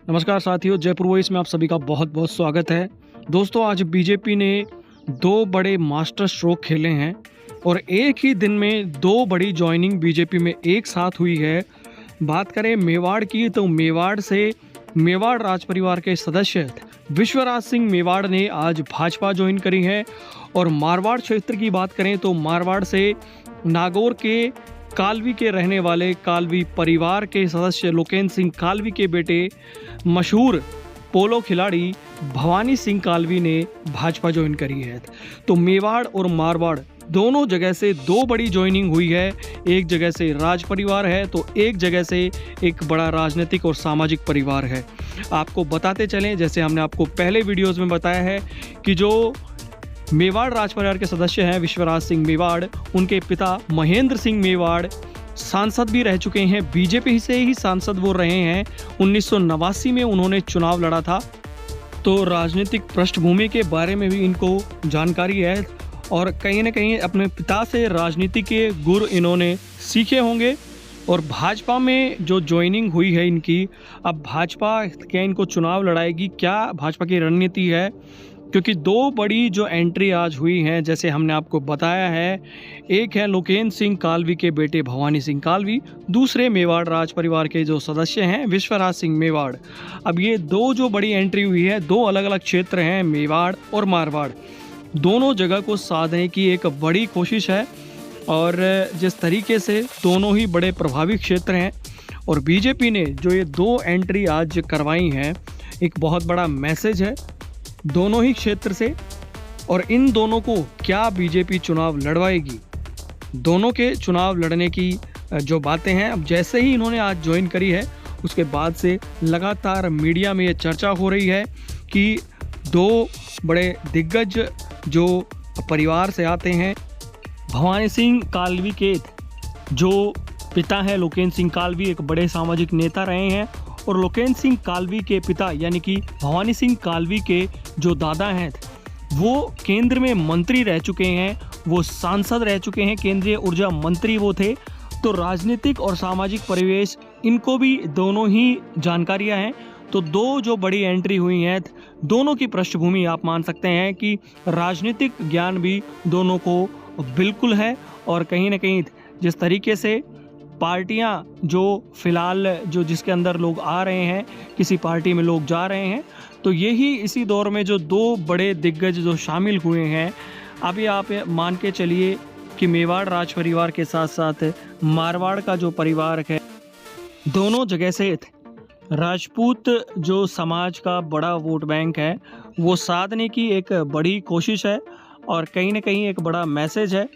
नमस्कार साथियों, जयपुर वॉइस में आप सभी का बहुत बहुत स्वागत है। दोस्तों, आज बीजेपी ने दो बड़े मास्टर स्ट्रोक खेले हैं और एक ही दिन में दो बड़ी ज्वाइनिंग बीजेपी में एक साथ हुई है। बात करें मेवाड़ की, तो मेवाड़ से मेवाड़ राज परिवार के सदस्य विश्वराज सिंह मेवाड़ ने आज भाजपा ज्वाइन करी है। और मारवाड़ क्षेत्र की बात करें तो मारवाड़ से नागौर के कालवी के रहने वाले कालवी परिवार के सदस्य लोकेन्द्र सिंह कालवी के बेटे मशहूर पोलो खिलाड़ी भवानी सिंह कालवी ने भाजपा ज्वाइन करी है। तो मेवाड़ और मारवाड़ दोनों जगह से दो बड़ी ज्वाइनिंग हुई है। एक जगह से राज परिवार है तो एक जगह से एक बड़ा राजनीतिक और सामाजिक परिवार है। आपको बताते चलें, जैसे हमने आपको पहले वीडियोज़ में बताया है कि जो मेवाड़ राज परिवार के सदस्य हैं विश्वराज सिंह मेवाड़, उनके पिता महेंद्र सिंह मेवाड़ सांसद भी रह चुके हैं। बीजेपी से ही सांसद वो रहे हैं। 1989 में उन्होंने चुनाव लड़ा था। तो राजनीतिक पृष्ठभूमि के बारे में भी इनको जानकारी है और कहीं ना कहीं अपने पिता से राजनीति के गुर इन्होंने सीखे होंगे। और भाजपा में जो ज्वाइनिंग हुई है इनकी, अब भाजपा क्या इनको चुनाव लड़ाएगी, क्या भाजपा की रणनीति है, क्योंकि दो बड़ी जो एंट्री आज हुई हैं, जैसे हमने आपको बताया है, एक है लोकेन्द्र सिंह कालवी के बेटे भवानी सिंह कालवी, दूसरे मेवाड़ राज परिवार के जो सदस्य हैं विश्वराज सिंह मेवाड़। अब ये दो जो बड़ी एंट्री हुई है, दो अलग अलग क्षेत्र हैं, मेवाड़ और मारवाड़, दोनों जगह को साधने की एक बड़ी कोशिश है। और जिस तरीके से दोनों ही बड़े प्रभावी क्षेत्र हैं और बीजेपी ने जो ये दो एंट्री आज करवाई हैं, एक बहुत बड़ा मैसेज है दोनों ही क्षेत्र से। और इन दोनों को क्या बीजेपी चुनाव लड़वाएगी, दोनों के चुनाव लड़ने की जो बातें हैं, अब जैसे ही इन्होंने आज ज्वाइन करी है उसके बाद से लगातार मीडिया में ये चर्चा हो रही है कि दो बड़े दिग्गज जो परिवार से आते हैं, भवानी सिंह कालवी के जो पिता हैं लोकेन्द्र सिंह कालवी एक बड़े सामाजिक नेता रहे हैं, और लोकेन्द्र सिंह कालवी के पिता यानी कि भवानी सिंह कालवी के जो दादा हैं वो केंद्र में मंत्री रह चुके हैं, वो सांसद रह चुके हैं, केंद्रीय ऊर्जा मंत्री वो थे। तो राजनीतिक और सामाजिक परिवेश इनको भी दोनों ही जानकारियां हैं। तो दो जो बड़ी एंट्री हुई हैं, दोनों की पृष्ठभूमि आप मान सकते हैं कि राजनीतिक ज्ञान भी दोनों को बिल्कुल है। और कहीं ना कहीं जिस तरीके से पार्टियां जो फिलहाल जो जिसके अंदर लोग आ रहे हैं, किसी पार्टी में लोग जा रहे हैं, तो यही इसी दौर में जो दो बड़े दिग्गज जो शामिल हुए हैं, अभी आप मान के चलिए कि मेवाड़ राज परिवार के साथ साथ मारवाड़ का जो परिवार है, दोनों जगह से राजपूत जो समाज का बड़ा वोट बैंक है वो साधने की एक बड़ी कोशिश है और कहीं ना कहीं एक बड़ा मैसेज है।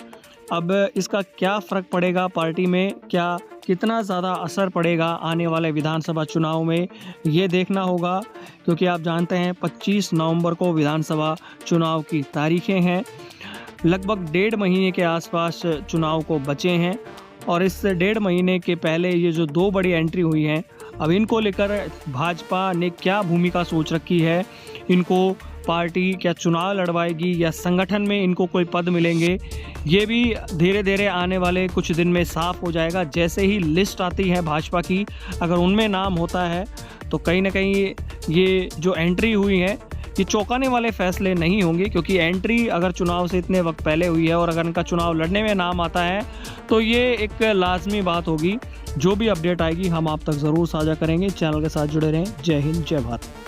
अब इसका क्या फ़र्क पड़ेगा पार्टी में, क्या कितना ज़्यादा असर पड़ेगा आने वाले विधानसभा चुनाव में, ये देखना होगा। क्योंकि आप जानते हैं 25 नवंबर को विधानसभा चुनाव की तारीखें हैं। लगभग 1.5 महीने के आसपास चुनाव को बचे हैं और इस 1.5 महीने के पहले ये जो दो बड़ी एंट्री हुई हैं, अब इनको लेकर भाजपा ने क्या भूमिका सोच रखी है, इनको पार्टी क्या चुनाव लड़वाएगी या संगठन में इनको कोई पद मिलेंगे, ये भी धीरे धीरे आने वाले कुछ दिन में साफ हो जाएगा। जैसे ही लिस्ट आती है भाजपा की, अगर उनमें नाम होता है तो कहीं ना कहीं ये जो एंट्री हुई है ये चौंकाने वाले फैसले नहीं होंगे, क्योंकि एंट्री अगर चुनाव से इतने वक्त पहले हुई है और अगर इनका चुनाव लड़ने में नाम आता है तो ये एक लाजमी बात होगी। जो भी अपडेट आएगी हम आप तक ज़रूर साझा करेंगे। चैनल के साथ जुड़े रहें। जय हिंद, जय भारत।